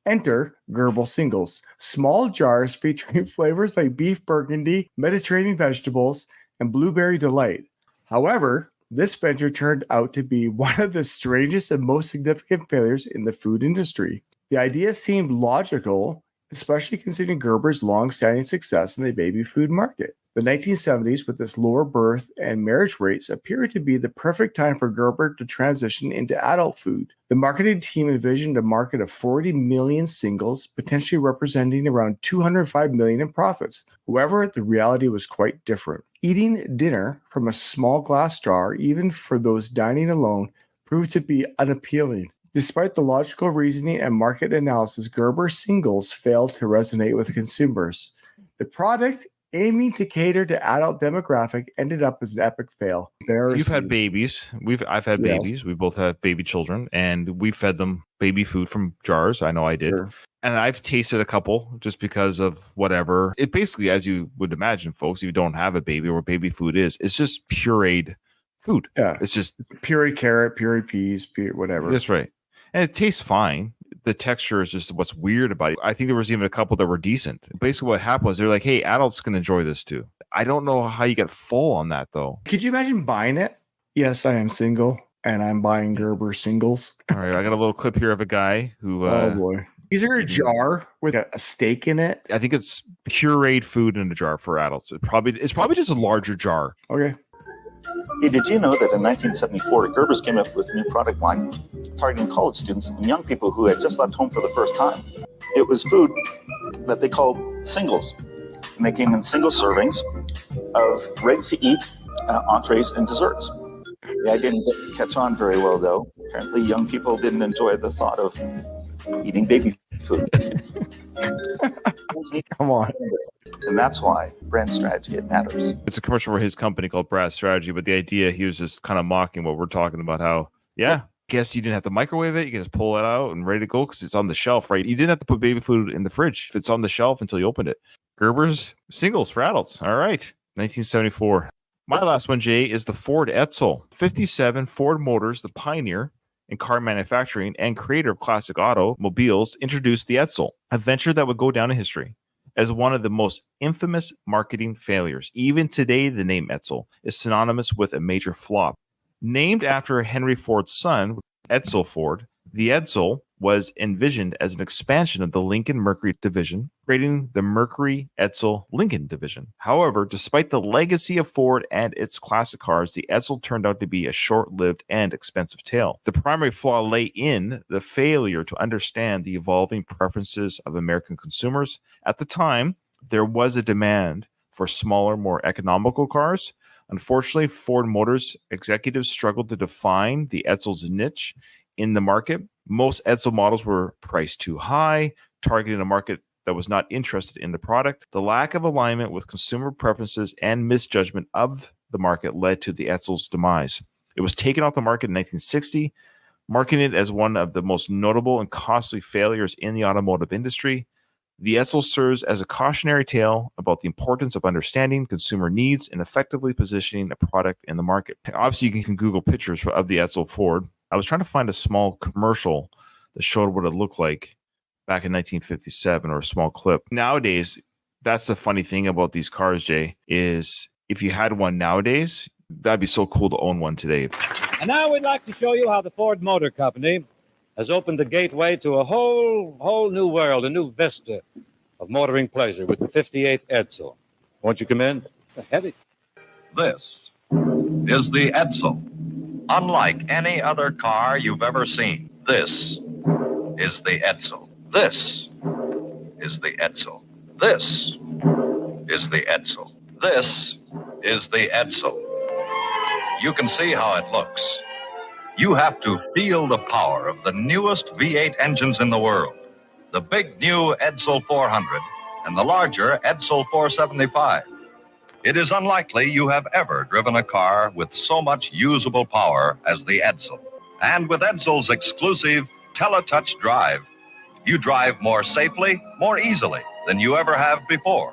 Enter Gerber Singles, small jars featuring flavors like beef burgundy, Mediterranean vegetables, and blueberry delight. However, this venture turned out to be one of the strangest and most significant failures in the food industry. The idea seemed logical, especially considering Gerber's long-standing success in the baby food market. The 1970s, with its lower birth and marriage rates, appeared to be the perfect time for Gerber to transition into adult food. The marketing team envisioned a market of 40 million singles, potentially representing around $205 million in profits. However, the reality was quite different. Eating dinner from a small glass jar, even for those dining alone, proved to be unappealing. Despite the logical reasoning and market analysis, Gerber Singles failed to resonate with consumers. The product, aiming to cater to adult demographic, ended up as an epic fail. You've had babies. I've had babies. We both have baby children, and we fed them baby food from jars. I know I did. Sure. And I've tasted a couple just because of whatever. It basically, as you would imagine, folks, if you don't have a baby or what baby food is, it's just pureed food. Yeah. It's just pureed carrot, pureed peas, whatever. That's right. and it tastes fine. The texture is just what's weird about it. I think there was even a couple that were decent. Basically, what happened was they're like, "Hey, adults can enjoy this too." I don't know how you get full on that though. Could you imagine buying it? Yes, I am single, and I'm buying Gerber Singles. All right, I got a little clip here of a guy who. Oh boy. Is there a jar with a steak in it? I think it's pureed food in a jar for adults. It's probably just a larger jar. Okay. Hey, did you know that in 1974, Gerber's came up with a new product line targeting college students and young people who had just left home for the first time? It was food that they called singles. And they came in single servings of ready-to-eat entrees and desserts. The idea didn't catch on very well, though. Apparently, young people didn't enjoy the thought of eating baby food. Come on. And that's why brand strategy, it matters. It's a commercial for his company called Brand Strategy, but the idea, he was just kind of mocking what we're talking about, how, guess you didn't have to microwave it. You can just pull it out and ready to go because it's on the shelf, right? You didn't have to put baby food in the fridge. It's on the shelf until you opened it. Gerber's Singles for adults. All right. 1974. My last one, Jay, is the Ford Edsel. 57, Ford Motors, the pioneer in car manufacturing and creator of classic automobiles, introduced the Edsel, a venture that would go down in history as one of the most infamous marketing failures. Even today, the name Edsel is synonymous with a major flop. Named after Henry Ford's son, Edsel Ford, the Edsel was envisioned as an expansion of the Lincoln Mercury division, creating the Mercury Edsel Lincoln division. However, despite the legacy of Ford and its classic cars, the Edsel turned out to be a short-lived and expensive tale. The primary flaw lay in the failure to understand the evolving preferences of American consumers. At the time, there was a demand for smaller, more economical cars. Unfortunately, Ford Motors executives struggled to define the Edsel's niche in the market. Most Edsel models were priced too high, targeting a market that was not interested in the product. The lack of alignment with consumer preferences and misjudgment of the market led to the Edsel's demise. It was taken off the market in 1960, marking it as one of the most notable and costly failures in the automotive industry. The Edsel serves as a cautionary tale about the importance of understanding consumer needs and effectively positioning a product in the market. Obviously, you can Google pictures of the Edsel Ford. I was trying to find a small commercial that showed what it looked like back in 1957, or a small clip. Nowadays, that's the funny thing about these cars, Jay, is if you had one nowadays, that'd be so cool to own one today. And now we'd like to show you how the Ford Motor Company has opened the gateway to a whole new world, a new vista of motoring pleasure with the 58 Edsel. Won't you come in? Heavy. This is the Edsel. Unlike any other car you've ever seen, this is the Edsel. This is the Edsel. This is the Edsel. This is the Edsel. You can see how it looks. You have to feel the power of the newest V8 engines in the world. The big new Edsel 400 and the larger Edsel 475. It is unlikely you have ever driven a car with so much usable power as the Edsel. And with Edsel's exclusive TeleTouch drive, you drive more safely, more easily than you ever have before,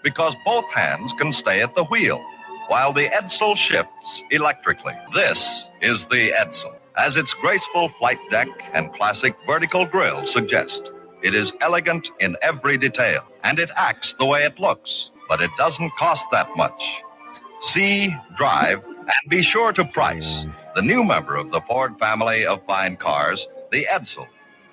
because both hands can stay at the wheel while the Edsel shifts electrically. This is the Edsel. As its graceful flight deck and classic vertical grille suggest, it is elegant in every detail, and it acts the way it looks, but it doesn't cost that much. See, drive, and be sure to price the new member of the Ford family of fine cars, the Edsel,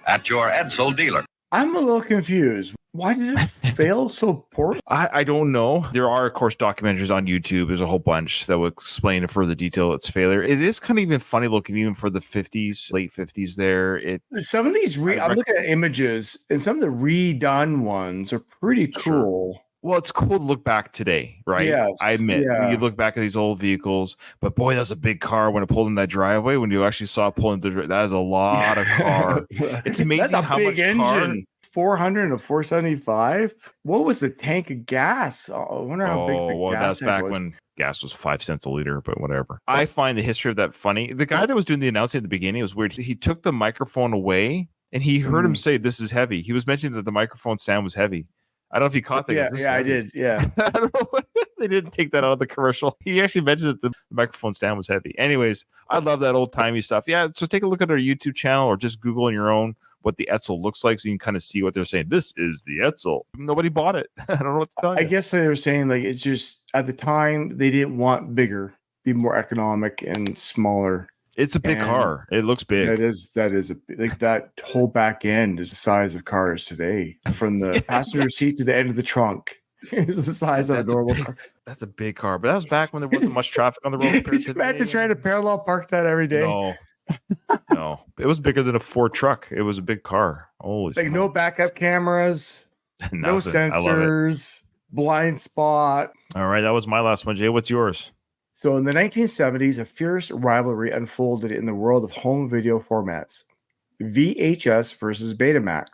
at your Edsel dealer. I'm a little confused. Why did it fail so poorly? I don't know. There are, of course, documentaries on YouTube. There's a whole bunch that will explain in further detail its failure. It is kind of even funny looking, even for the 50s, late 50s there. Some of these, I'm looking at images, and some of the redone ones are pretty cool. Sure. Well, it's cool to look back today, right? Yes, I admit, you look back at these old vehicles, but boy, that was a big car when it pulled in that driveway. When you actually saw it pulling that is a lot of car. It's amazing That's a how big much engine. 400 and a 475. What was the tank of gas? I wonder how big the gas that's tank back was. when gas was 5 cents a liter, but whatever. I find the history of that funny. The guy that was doing the announcing at the beginning was weird. He took the microphone away and he heard him say, "This is heavy." He was mentioning that the microphone stand was heavy. I don't know if you caught that. Yeah, I did. Yeah. I don't know. They didn't take that out of the commercial. He actually mentioned that the microphone stand was heavy. Anyways, I love that old timey stuff. Yeah, so take a look at our YouTube channel or just Google on your own what the Etzel looks like so you can kind of see what they're saying. This is the Etzel. Nobody bought it. I don't know what to tell you. I guess they were saying like it's just at the time they didn't want bigger, be more economic and smaller. It's a big car. It looks big. That is like that whole back end is the size of cars today. From the passenger seat to the end of the trunk is the size of a normal car. That's a big car, but that was back when there wasn't much traffic on the road. Could you imagine trying to parallel park that every day? No, it was bigger than a Ford truck. It was a big car. Holy like no backup cameras, no sensors, blind spot. All right, that was my last one. Jay, what's yours? So in the 1970s, a fierce rivalry unfolded in the world of home video formats. VHS versus Betamax.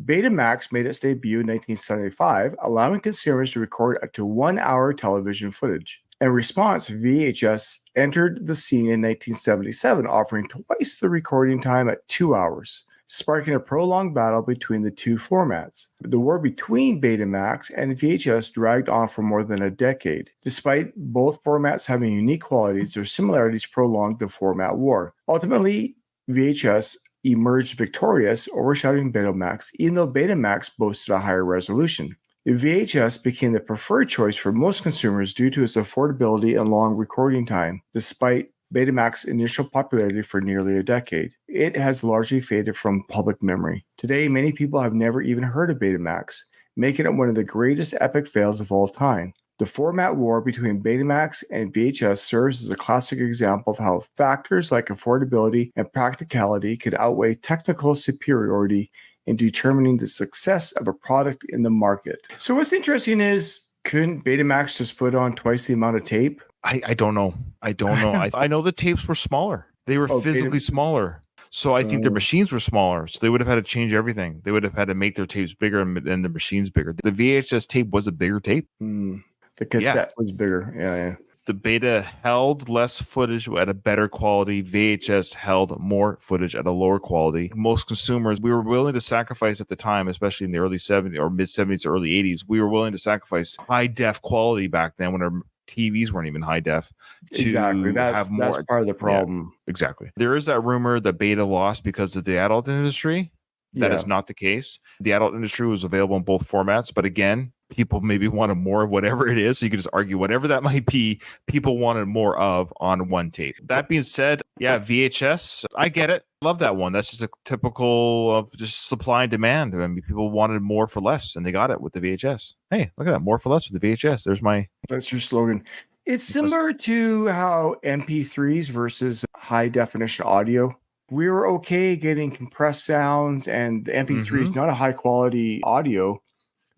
Betamax made its debut in 1975, allowing consumers to record up to 1 hour television footage. In response, VHS entered the scene in 1977, offering twice the recording time at 2 hours, sparking a prolonged battle between the two formats. The war between Betamax and VHS dragged on for more than a decade. Despite both formats having unique qualities, their similarities prolonged the format war. Ultimately, VHS emerged victorious, overshadowing Betamax, even though Betamax boasted a higher resolution. The VHS became the preferred choice for most consumers due to its affordability and long recording time, despite Betamax's initial popularity for nearly a decade. It has largely faded from public memory. Today, many people have never even heard of Betamax, making it one of the greatest epic fails of all time. The format war between Betamax and VHS serves as a classic example of how factors like affordability and practicality could outweigh technical superiority in determining the success of a product in the market. So what's interesting is, couldn't Betamax just put on twice the amount of tape? I don't know. I know the tapes were smaller. They were physically smaller. So I think their machines were smaller. So they would have had to change everything. They would have had to make their tapes bigger and the machines bigger. The VHS tape was a bigger tape. The cassette was bigger. Yeah. The Beta held less footage at a better quality. VHS held more footage at a lower quality. Most consumers, we were willing to sacrifice at the time, especially in the early 70s or mid 70s, early 80s. We were willing to sacrifice high def quality back then when our TVs weren't even high def. Exactly. That's part of the problem. Yeah, exactly. There is that rumor that Beta lost because of the adult industry. That is not the case. The adult industry was available in both formats, but again, people maybe wanted more of whatever it is. So you can just argue whatever that might be, people wanted more of on one tape. That being said, yeah, VHS, I get it. Love that one. That's just a typical of just supply and demand. I mean, people wanted more for less and they got it with the VHS. Hey, look at that. More for less with the VHS. That's your slogan. It's similar to how MP3s versus high definition audio. We were okay getting compressed sounds, and the MP3 is not a high quality audio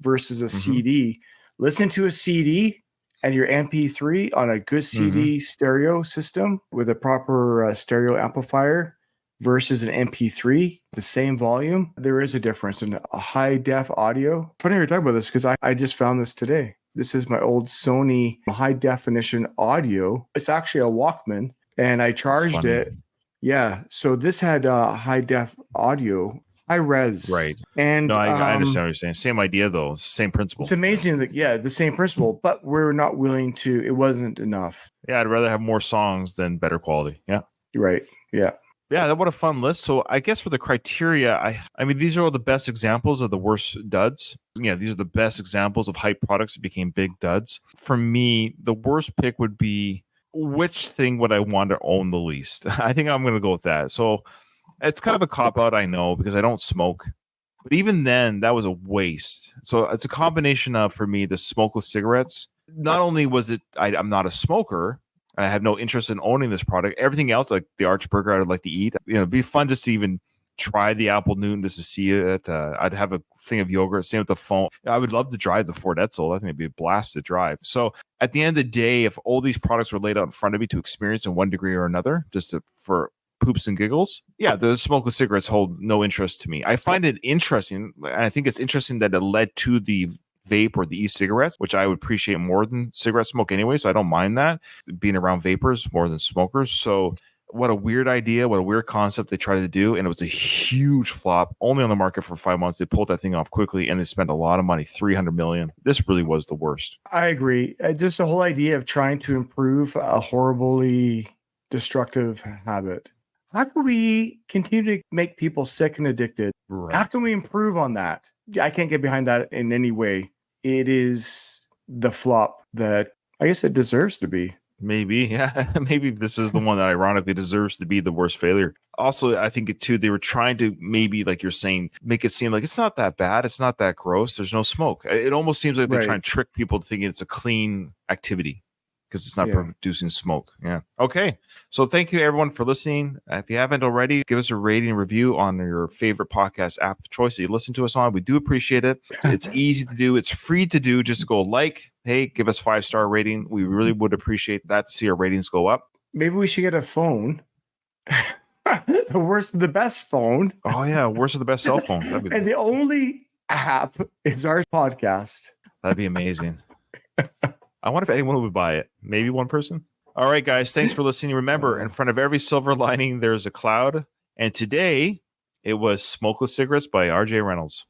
versus a CD. Listen to a CD and your MP3 on a good CD stereo system with a proper stereo amplifier versus an MP3, the same volume. There is a difference in a high def audio. Funny you're talking about this because I just found this today. This is my old Sony high definition audio. It's actually a Walkman, and I charged it. Yeah, so this had high def audio, high res. Right. And I understand what you're saying. Same idea though, same principle. It's amazing that the same principle, but we're not willing to. It wasn't enough. Yeah, I'd rather have more songs than better quality. Yeah. Right. Yeah. Yeah, what a fun list. So I guess for the criteria, I mean, these are all the best examples of the worst duds. Yeah, these are the best examples of hype products that became big duds. For me, the worst pick would be, which thing would I want to own the least? I think I'm going to go with that. So it's kind of a cop-out, I know, because I don't smoke. But even then, that was a waste. So it's a combination of, for me, the smokeless cigarettes. Not only was it, I'm not a smoker, and I have no interest in owning this product. Everything else, like the Arch Burger, I'd like to eat. It'd be fun just to even try the Apple Newton just to see it. I'd have a thing of yogurt. Same with the phone. I would love to drive the Ford Edsel. I think it'd be a blast to drive. So at the end of the day, if all these products were laid out in front of me to experience in one degree or another, for poops and giggles, yeah, the smokeless cigarettes hold no interest to me. I find it interesting. I think it's interesting that it led to the vape or the e-cigarettes, which I would appreciate more than cigarette smoke anyway. So I don't mind that, being around vapors more than smokers. So what a weird idea, what a weird concept they tried to do. And it was a huge flop, only on the market for 5 months. They pulled that thing off quickly and they spent a lot of money, $300 million. This really was the worst. I agree. Just the whole idea of trying to improve a horribly destructive habit. How can we continue to make people sick and addicted? Right. How can we improve on that? I can't get behind that in any way. It is the flop that I guess it deserves to be. Maybe, yeah. Maybe this is the one that ironically deserves to be the worst failure. Also, I think too, they were trying to maybe, like you're saying, make it seem like it's not that bad. It's not that gross. There's no smoke. It almost seems like they're trying to trick people to thinking it's a clean activity because it's not producing smoke. Yeah. Okay. So thank you everyone for listening. If you haven't already, give us a rating and review on your favorite podcast app of choice that you listen to us on. We do appreciate it. It's easy to do. It's free to do. Just go hey, give us 5-star rating. We really would appreciate that to see our ratings go up. Maybe we should get a phone. The worst of the best phone. Oh yeah, worst of the best cell phone. And the only app is our podcast. That'd be amazing. I wonder if anyone would buy it. Maybe one person. All right, guys. Thanks for listening. Remember, in front of every silver lining, there's a cloud. And today, it was Smokeless Cigarettes by R.J. Reynolds.